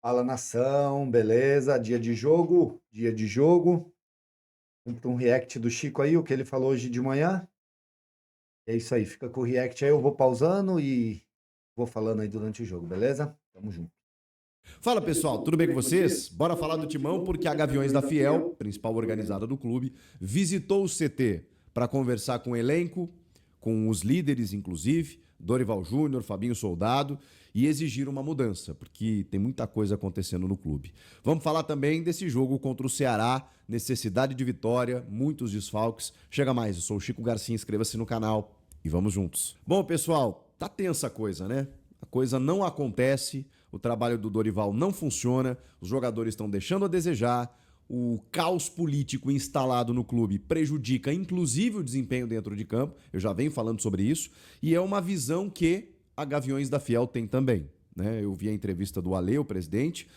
Fala nação, beleza? Dia de jogo, dia de jogo. Vamos para um react do Chico aí, o que ele falou hoje de manhã. É isso aí, fica com o react aí, eu vou pausando e vou falando aí durante o jogo, beleza? Tamo junto. Fala pessoal, tudo bem com vocês? Bora falar do Timão porque a Gaviões da Fiel, principal organizada do clube, visitou o CT para conversar com o elenco, com os líderes inclusive, Dorival Júnior, Fabinho Soldado, e exigir uma mudança, porque tem muita coisa acontecendo no clube. Vamos falar também desse jogo contra o Ceará, necessidade de vitória, muitos desfalques. Chega mais, eu sou o Chico Garcia, inscreva-se no canal e vamos juntos. Bom pessoal, tá tensa a coisa, né? A coisa não acontece, o trabalho do Dorival não funciona, os jogadores estão deixando a desejar, o caos político instalado no clube prejudica inclusive o desempenho dentro de campo, eu já venho falando sobre isso, e é uma visão que a Gaviões da Fiel tem também. Né? Eu vi a entrevista do Ale, o presidente,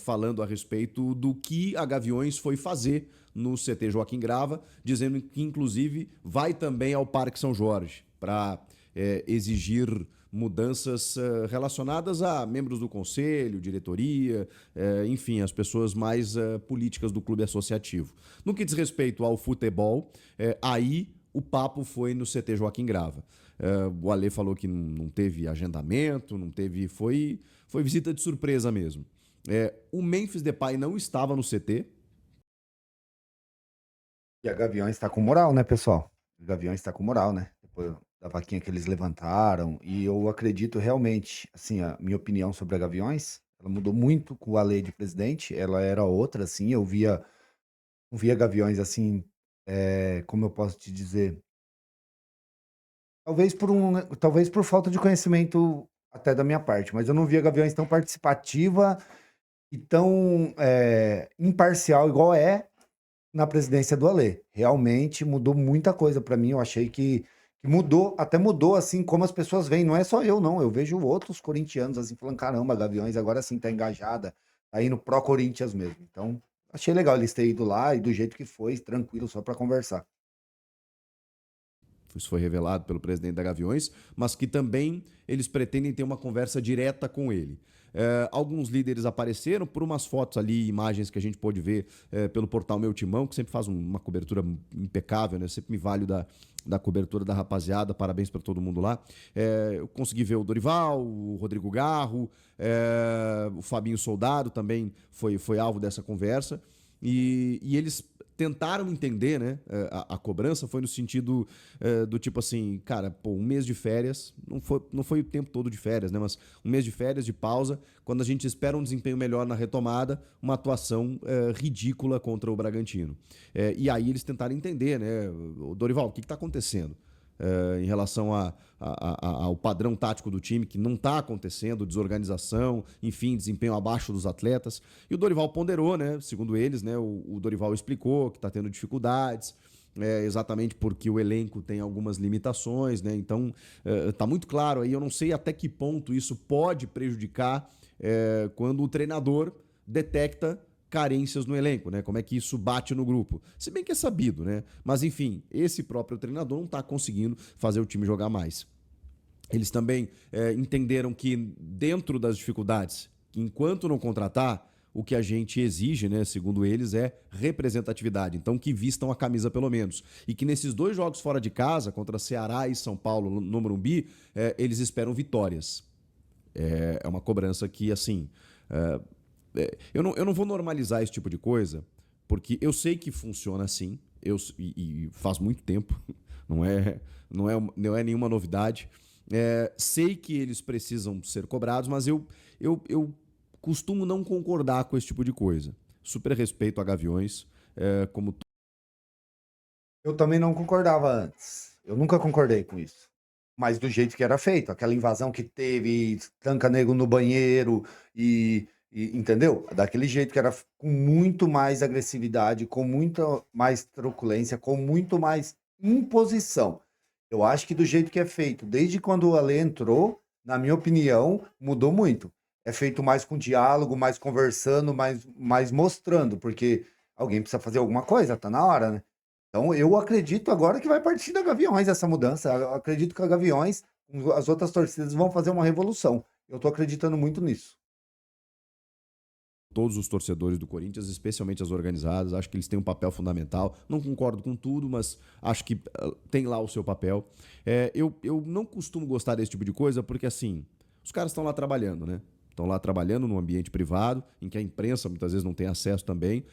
falando a respeito do que a Gaviões foi fazer no CT Joaquim Grava, dizendo que inclusive vai também ao Parque São Jorge para exigir mudanças relacionadas a membros do conselho, diretoria, enfim, as pessoas mais políticas do clube associativo. No que diz respeito ao futebol, aí o papo foi no CT Joaquim Grava. O Ale falou que não teve agendamento, não teve. Foi visita de surpresa mesmo. O Memphis Depay não estava no CT. E a Gaviões tá com moral, né, pessoal? A Gaviões tá com moral, né? Depois da vaquinha que eles levantaram. E eu acredito realmente, assim, a minha opinião sobre a Gaviões, ela mudou muito com a lei de presidente. Ela era outra, assim, não via Gaviões assim, como eu posso te dizer? Talvez por falta de conhecimento até da minha parte, mas eu não via Gaviões tão participativa e tão imparcial igual é na presidência do Alê. Realmente mudou muita coisa para mim. Eu achei que mudou, até mudou assim como as pessoas veem. Não é só eu, não. Eu vejo outros corintianos assim falando: caramba, Gaviões agora sim tá engajada, tá indo pró-Corinthians mesmo. Então, achei legal eles terem ido lá e do jeito que foi, tranquilo, só para conversar. Isso foi revelado pelo presidente da Gaviões, mas que também eles pretendem ter uma conversa direta com ele. Alguns líderes apareceram por umas fotos ali, imagens que a gente pôde ver pelo portal Meu Timão, que sempre faz uma cobertura impecável, né? Sempre me vale da cobertura da rapaziada, parabéns para todo mundo lá. Eu consegui ver o Dorival, o Rodrigo Garro, o Fabinho Soldado também foi alvo dessa conversa. E eles tentaram entender, né? A cobrança foi no sentido do tipo assim, cara, pô, um mês de férias, não foi o tempo todo de férias, né? Mas um mês de férias, de pausa, quando a gente espera um desempenho melhor na retomada, uma atuação ridícula contra o Bragantino. E aí eles tentaram entender, né? O Dorival, o que está acontecendo? Em relação ao padrão tático do time, que não está acontecendo, desorganização, enfim, desempenho abaixo dos atletas. E o Dorival ponderou, né? Segundo eles, né? O Dorival explicou que está tendo dificuldades. Exatamente porque o elenco tem algumas limitações, né? Então tá muito claro aí. Eu não sei até que ponto isso pode prejudicar quando o treinador detecta carências no elenco, né? Como é que isso bate no grupo. Se bem que é sabido, né? Mas enfim, esse próprio treinador não está conseguindo fazer o time jogar mais. Eles também entenderam que dentro das dificuldades, enquanto não contratar, o que a gente exige, né, segundo eles, é representatividade. Então, que vistam a camisa pelo menos. E que nesses dois jogos fora de casa, contra Ceará e São Paulo no Morumbi, eles esperam vitórias. É uma cobrança que, assim, eu não vou normalizar esse tipo de coisa, porque eu sei que funciona assim, e faz muito tempo, não é nenhuma novidade. Sei que eles precisam ser cobrados, mas eu costumo não concordar com esse tipo de coisa. Super respeito a Gaviões, como Eu também não concordava antes. Eu nunca concordei com isso. Mas do jeito que era feito, aquela invasão que teve, tanca nego no banheiro entendeu? Daquele jeito que era com muito mais agressividade, com muita mais truculência, com muito mais imposição. Eu acho que do jeito que é feito, desde quando o Ale entrou, na minha opinião, mudou muito. É feito mais com diálogo, mais conversando, mais mostrando, porque alguém precisa fazer alguma coisa, tá na hora, né? Então, eu acredito agora que vai partir da Gaviões essa mudança. Eu acredito que a Gaviões, as outras torcidas vão fazer uma revolução. Eu tô acreditando muito nisso. todos os torcedores do Corinthians, especialmente as organizadas. Acho que eles têm um papel fundamental. Não concordo com tudo, mas acho que tem lá o seu papel. Eu não costumo gostar desse tipo de coisa porque, assim, os caras estão lá trabalhando, né? Estão lá trabalhando num ambiente privado, em que a imprensa muitas vezes não tem acesso também.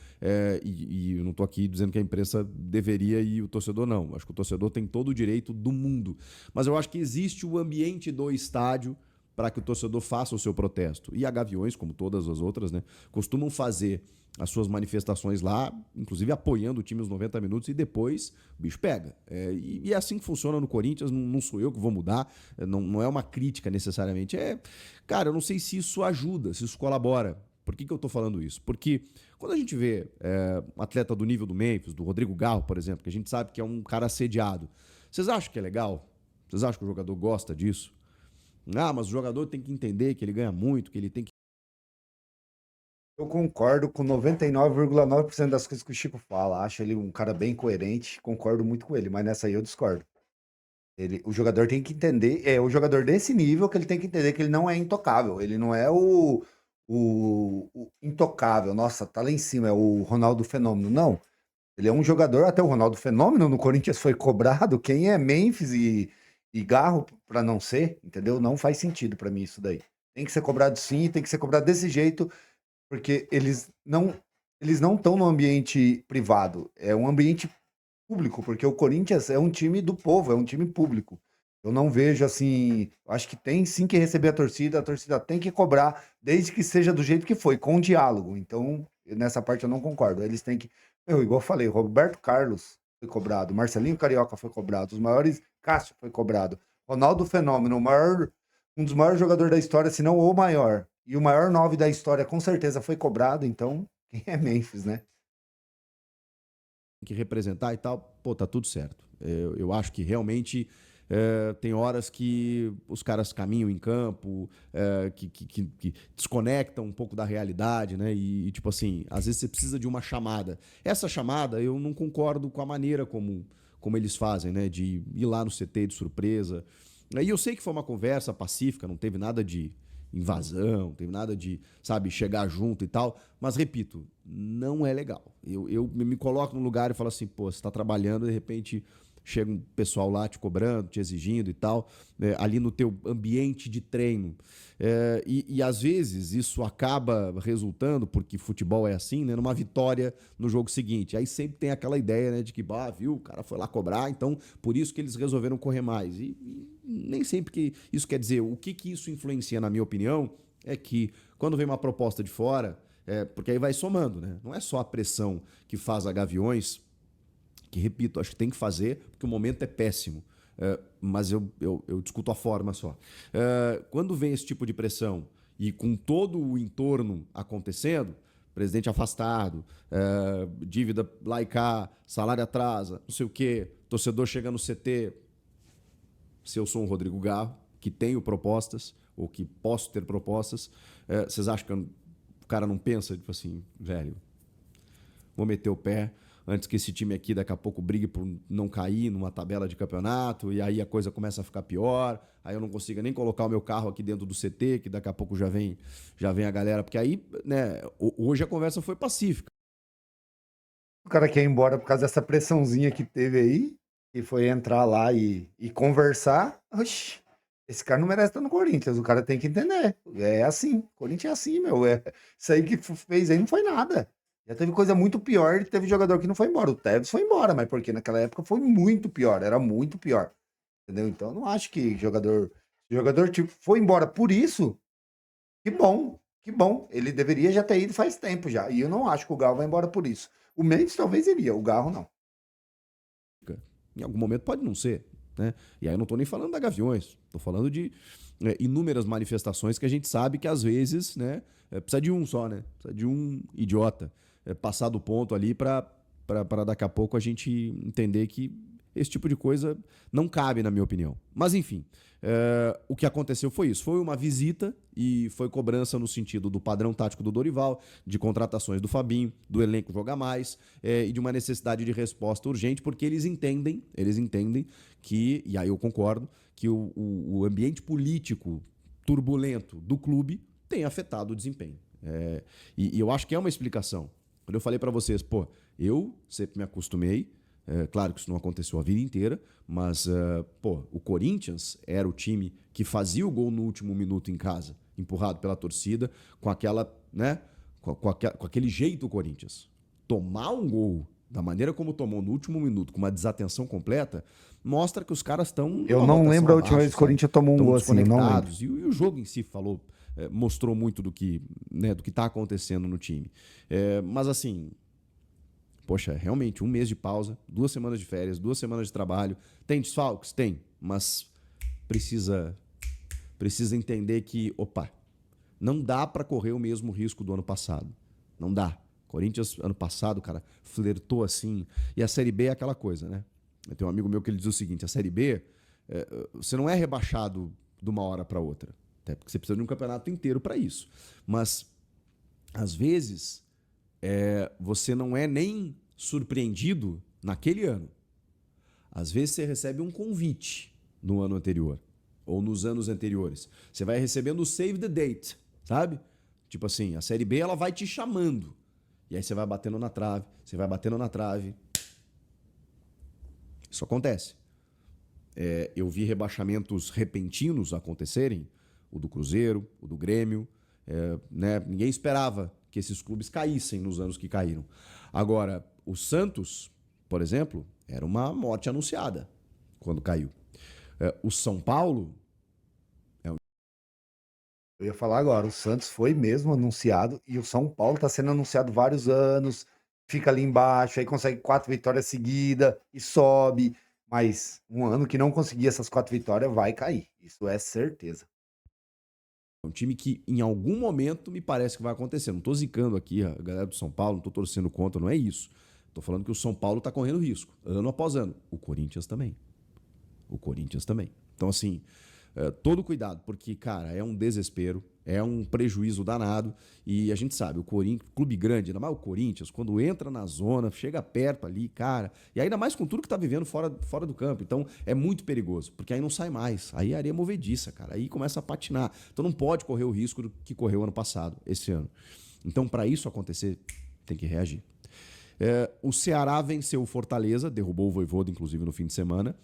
E eu não estou aqui dizendo que a imprensa deveria e o torcedor não. Acho que o torcedor tem todo o direito do mundo. Mas eu acho que existe o ambiente do estádio para que o torcedor faça o seu protesto. E a Gaviões, como todas as outras, né, costumam fazer as suas manifestações lá, inclusive apoiando o time os 90 minutos e depois o bicho pega. E é assim que funciona no Corinthians, não sou eu que vou mudar, não é uma crítica necessariamente. Cara, eu não sei se isso ajuda, se isso colabora. Por que eu tô falando isso? Porque quando a gente vê um atleta do nível do Memphis, do Rodrigo Garro, por exemplo, que a gente sabe que é um cara assediado, vocês acham que é legal? Vocês acham que o jogador gosta disso? Ah, mas o jogador tem que entender que ele ganha muito, que ele tem que. Eu concordo com 99,9% das coisas que o Chico fala. Acho ele um cara bem coerente, concordo muito com ele, mas nessa aí eu discordo. O jogador tem que entender, o jogador desse nível que ele tem que entender que ele não é intocável. Ele não é o intocável. Nossa, tá lá em cima, é o Ronaldo Fenômeno. Não. Ele é um jogador, até o Ronaldo Fenômeno no Corinthians foi cobrado. Quem é Memphis e Garro para não ser, entendeu? Não faz sentido para mim isso daí. Tem que ser cobrado sim, tem que ser cobrado desse jeito, porque eles não estão no ambiente privado, é um ambiente público, porque o Corinthians é um time do povo, é um time público. Eu não vejo assim, acho que tem sim que receber a torcida tem que cobrar, desde que seja do jeito que foi, com diálogo. Então, nessa parte eu não concordo. Eles têm que, igual eu falei, Roberto Carlos foi cobrado, Marcelinho Carioca foi cobrado, os maiores, Cássio foi cobrado, Ronaldo Fenômeno, um dos maiores jogadores da história, se não o maior, e o maior 9 da história, com certeza foi cobrado. Então, quem é Memphis, né? Que representar e tal, pô, tá tudo certo. Eu acho que realmente tem horas que os caras caminham em campo, que desconectam um pouco da realidade, né? Tipo assim, às vezes você precisa de uma chamada. Essa chamada, eu não concordo com a maneira como eles fazem, né? De ir lá no CT de surpresa. E eu sei que foi uma conversa pacífica, não teve nada de invasão, não teve nada de, sabe, chegar junto e tal. Mas, repito, não é legal. Eu me coloco no lugar e falo assim, pô, você está trabalhando, de repente chega um pessoal lá te cobrando, te exigindo e tal, ali no teu ambiente de treino. E às vezes isso acaba resultando, porque futebol é assim, né, numa vitória no jogo seguinte. Aí sempre tem aquela ideia, né, de que, viu, o cara foi lá cobrar, então por isso que eles resolveram correr mais. E nem sempre que isso quer dizer. O que isso influencia, na minha opinião, é que quando vem uma proposta de fora, porque aí vai somando, né? Não é só a pressão que faz a Gaviões, que, repito, acho que tem que fazer, porque o momento é péssimo. Mas eu discuto a forma só. Quando vem esse tipo de pressão e com todo o entorno acontecendo, presidente afastado, dívida lá e cá, salário atrasa, não sei o quê, torcedor chega no CT, se eu sou um Rodrigo Garro, que tenho propostas, ou que posso ter propostas, vocês acham que o cara não pensa, tipo assim, velho, vou meter o pé antes que esse time aqui daqui a pouco brigue por não cair numa tabela de campeonato, e aí a coisa começa a ficar pior, aí eu não consigo nem colocar o meu carro aqui dentro do CT, que daqui a pouco já vem a galera, porque aí, né, hoje a conversa foi pacífica. O cara quer ir embora por causa dessa pressãozinha que teve aí, e foi entrar lá e conversar. Oxi, esse cara não merece estar no Corinthians, o cara tem que entender. É assim, o Corinthians é assim, meu. Isso aí que fez aí não foi nada. Já teve coisa muito pior, e teve jogador que não foi embora. O Tevez foi embora, mas porque naquela época foi muito pior, era muito pior. Entendeu? Então eu não acho que jogador tipo, foi embora por isso. Que bom, que bom. Ele deveria já ter ido faz tempo já. E eu não acho que o Galo vai embora por isso. O Mendes talvez iria, o Garro não. Em algum momento pode não ser, né? E aí eu não estou nem falando da Gaviões, estou falando de inúmeras manifestações que a gente sabe que às vezes, né, precisa de um só, né? Precisa de um idiota passar do ponto ali para daqui a pouco a gente entender que esse tipo de coisa não cabe, na minha opinião. Mas, enfim, o que aconteceu foi isso. Foi uma visita e foi cobrança no sentido do padrão tático do Dorival, de contratações do Fabinho, do elenco jogar mais e de uma necessidade de resposta urgente, porque eles entendem que, e aí eu concordo, que o ambiente político turbulento do clube tem afetado o desempenho. E eu acho que é uma explicação. Quando eu falei para vocês, pô, eu sempre me acostumei, claro que isso não aconteceu a vida inteira, mas, pô, o Corinthians era o time que fazia o gol no último minuto em casa, empurrado pela torcida, com aquela, né, com aquele jeito o Corinthians. Tomar um gol da maneira como tomou no último minuto, com uma desatenção completa, mostra que os caras estão Eu não lembro a última vez que o Corinthians tomou um gol assim, eu não lembro. E o jogo em si mostrou muito do que, né, do que tá acontecendo no time. Mas assim, poxa, realmente, um mês de pausa, 2 semanas de férias, 2 semanas de trabalho. Tem desfalques? Tem, mas precisa entender que, opa, não dá para correr o mesmo risco do ano passado. Não dá. Corinthians, ano passado, cara, flertou assim. E a Série B é aquela coisa, né? Eu tenho um amigo meu que ele diz o seguinte, a Série B, você não é rebaixado de uma hora para outra. Até porque você precisa de um campeonato inteiro para isso. Mas, às vezes, você não é nem surpreendido naquele ano. Às vezes você recebe um convite no ano anterior ou nos anos anteriores. Você vai recebendo o save the date, sabe? Tipo assim, a Série B ela vai te chamando. E aí você vai batendo na trave, você vai batendo na trave. Isso acontece. Eu vi rebaixamentos repentinos acontecerem, o do Cruzeiro, o do Grêmio, né? Ninguém esperava que esses clubes caíssem nos anos que caíram. Agora, o Santos, por exemplo, era uma morte anunciada quando caiu. O São Paulo... Eu ia falar agora, o Santos foi mesmo anunciado e o São Paulo está sendo anunciado vários anos, fica ali embaixo, aí consegue 4 vitórias seguidas e sobe, mas um ano que não conseguir essas 4 vitórias vai cair, isso é certeza. É um time que em algum momento me parece que vai acontecer. Não estou zicando aqui a galera do São Paulo, não estou torcendo contra, não é isso. Estou falando que o São Paulo está correndo risco, ano após ano. O Corinthians também. Então, assim, todo cuidado, porque, cara, é um desespero, é um prejuízo danado. E a gente sabe, o Corinthians, clube grande, ainda mais o Corinthians, quando entra na zona, chega perto ali, cara, e ainda mais com tudo que tá vivendo fora do campo. Então, é muito perigoso, porque aí não sai mais. Aí é areia movediça, cara. Aí começa a patinar. Então, não pode correr o risco do que correu ano passado, esse ano. Então, para isso acontecer, tem que reagir. O Ceará venceu o Fortaleza, derrubou o Vojvoda, inclusive, no fim de semana.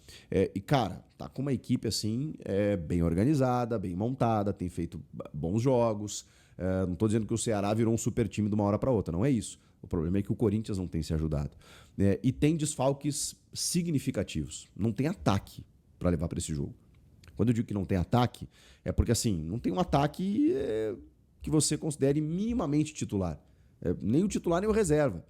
E, cara, tá com uma equipe, assim, bem organizada, bem montada, tem feito bons jogos. Não tô dizendo que o Ceará virou um super time de uma hora para outra, não é isso. O problema é que o Corinthians não tem se ajudado. E tem desfalques significativos. Não tem ataque para levar para esse jogo. Quando eu digo que não tem ataque, é porque, assim, não tem um ataque que você considere minimamente titular. Nem o titular, nem o reserva.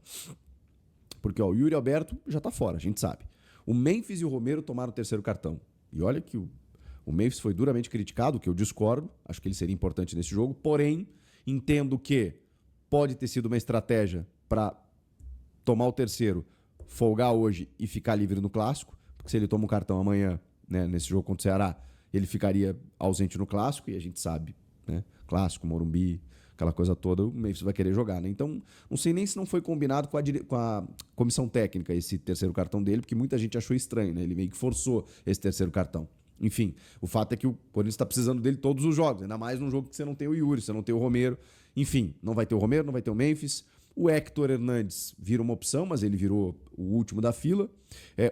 Porque o Yuri Alberto já tá fora, a gente sabe. O Memphis e o Romero tomaram o 3º cartão. E olha que o Memphis foi duramente criticado, que eu discordo. Acho que ele seria importante nesse jogo. Porém, entendo que pode ter sido uma estratégia para tomar o 3º, folgar hoje e ficar livre no Clássico. Porque se ele toma um cartão amanhã, né, nesse jogo contra o Ceará, ele ficaria ausente no Clássico. E a gente sabe, né? Clássico, Morumbi... aquela coisa toda, o Memphis vai querer jogar, né? Então, não sei nem se não foi combinado com a comissão técnica esse 3º cartão dele, porque muita gente achou estranho, né? Ele meio que forçou esse 3º cartão. Enfim, o fato é que o Corinthians está precisando dele todos os jogos, ainda mais num jogo que você não tem o Yuri, você não tem o Romero. Enfim, não vai ter o Romero, não vai ter o Memphis. O Héctor Hernandes vira uma opção, mas ele virou o último da fila.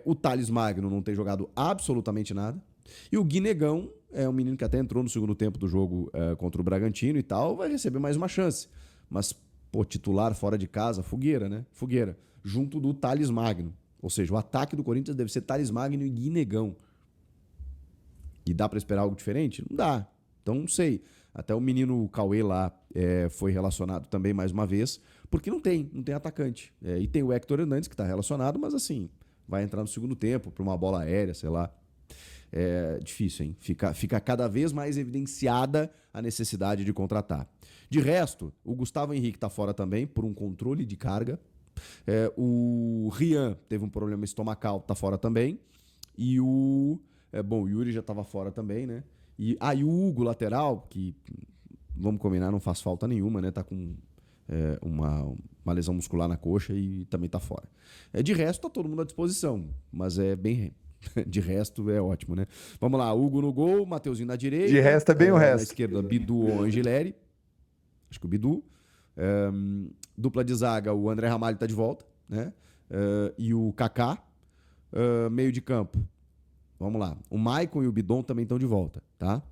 O Thales Magno não tem jogado absolutamente nada. E o Guinegão é um menino que até entrou no segundo tempo do jogo contra o Bragantino e tal, vai receber mais uma chance. Mas, pô, titular fora de casa, fogueira, né? Fogueira. Junto do Thales Magno. Ou seja, o ataque do Corinthians deve ser Thales Magno e Guinegão. E dá pra esperar algo diferente? Não dá. Então, não sei. Até o menino Cauê lá foi relacionado também mais uma vez, porque não tem atacante. E tem o Héctor Hernandes que tá relacionado, mas assim, vai entrar no segundo tempo pra uma bola aérea, sei lá. É difícil, hein? Fica cada vez mais evidenciada a necessidade de contratar. De resto, o Gustavo Henrique está fora também por um controle de carga. O Rian teve um problema estomacal, está fora também. E o Yuri já estava fora também, né? E o Hugo, lateral, que, vamos combinar, não faz falta nenhuma, né? Tá com uma lesão muscular na coxa e também está fora. De resto, tá todo mundo à disposição, mas é bem... De resto, é ótimo, né? Vamos lá, Hugo no gol, Mateuzinho na direita. De resto é bem o resto. Na esquerda, Bidu ou Angileri. Acho que o Bidu. Dupla de zaga, o André Ramalho tá de volta, né? E o Kaká. Meio de campo, vamos lá. O Maicon e o Bidon também estão de volta, tá?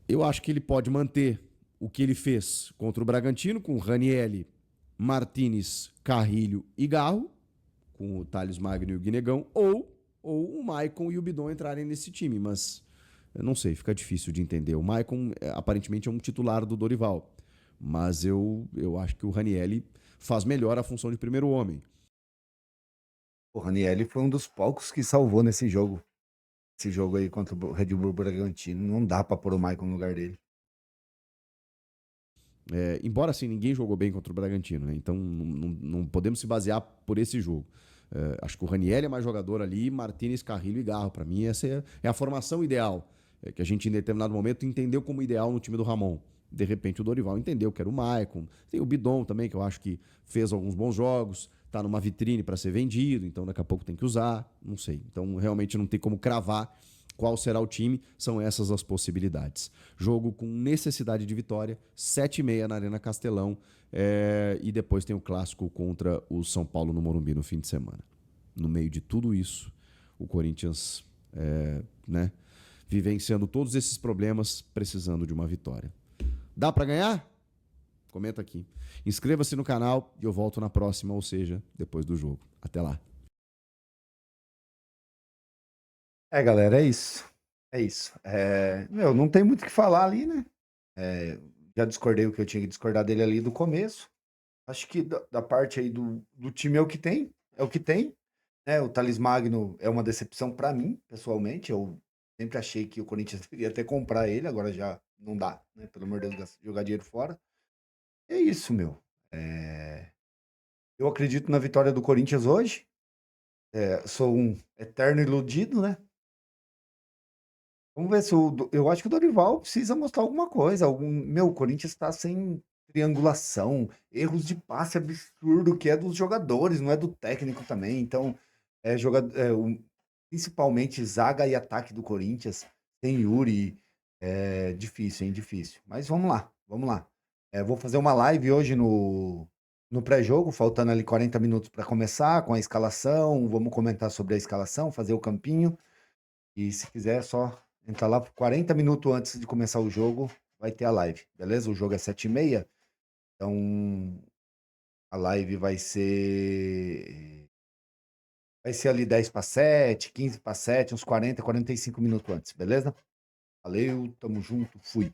Eu acho que ele pode manter o que ele fez contra o Bragantino, com Ranielli, Martinez, Carrilho e Garro, com o Thales Magno e o Guinegão, ou o Maicon e o Bidon entrarem nesse time, mas eu não sei, fica difícil de entender. O Maicon aparentemente é um titular do Dorival, mas eu acho que o Ranielli faz melhor a função de primeiro homem. O Ranielli foi um dos poucos que salvou nesse jogo. Esse jogo aí contra o Red Bull Bragantino. Não dá pra pôr o Maicon no lugar dele. Embora assim ninguém jogou bem contra o Bragantino, né? Então não podemos se basear por esse jogo. Acho que o Ranielli é mais jogador ali, Martinez, Carrilho e Garro. Para mim, essa é a formação ideal, que a gente em determinado momento entendeu como ideal no time do Ramon. De repente o Dorival entendeu que era o Maicon. Tem o Bidon também, que eu acho que fez alguns bons jogos, tá numa vitrine para ser vendido, então daqui a pouco tem que usar, não sei. Então realmente não tem como cravar qual será o time, são essas as possibilidades. Jogo com necessidade de vitória, 7h30 na Arena Castelão, e depois tem o clássico contra o São Paulo no Morumbi no fim de semana. No meio de tudo isso, o Corinthians, né, vivenciando todos esses problemas, precisando de uma vitória. Dá para ganhar? Comenta aqui. Inscreva-se no canal e eu volto na próxima, ou seja, depois do jogo. Até lá. Galera, é isso. É isso. Não tem muito o que falar ali, né? Já discordei o que eu tinha que discordar dele ali do começo. Acho que da parte aí do time é o que tem. É o que tem. Né? O Thales Magno é uma decepção pra mim, pessoalmente. Eu sempre achei que o Corinthians deveria até comprar ele, agora já não dá, né? Pelo amor de Deus, jogar dinheiro fora. É isso, meu. Eu acredito na vitória do Corinthians hoje. Sou um eterno iludido, né? Vamos ver se eu acho que o Dorival precisa mostrar alguma coisa. O Corinthians está sem triangulação, erros de passe absurdo que é dos jogadores, não é do técnico também. Então, principalmente zaga e ataque do Corinthians, tem Yuri, é difícil, hein? Difícil. Mas vamos lá, vamos lá. Vou fazer uma live hoje no pré-jogo, faltando ali 40 minutos para começar, com a escalação. Vamos comentar sobre a escalação, fazer o campinho. E se quiser, é só entrar lá 40 minutos antes de começar o jogo, vai ter a live, beleza? O jogo é 7h30, então a live vai ser ali 10 para 7, 15 para 7, uns 40, 45 minutos antes, beleza? Valeu, tamo junto, fui.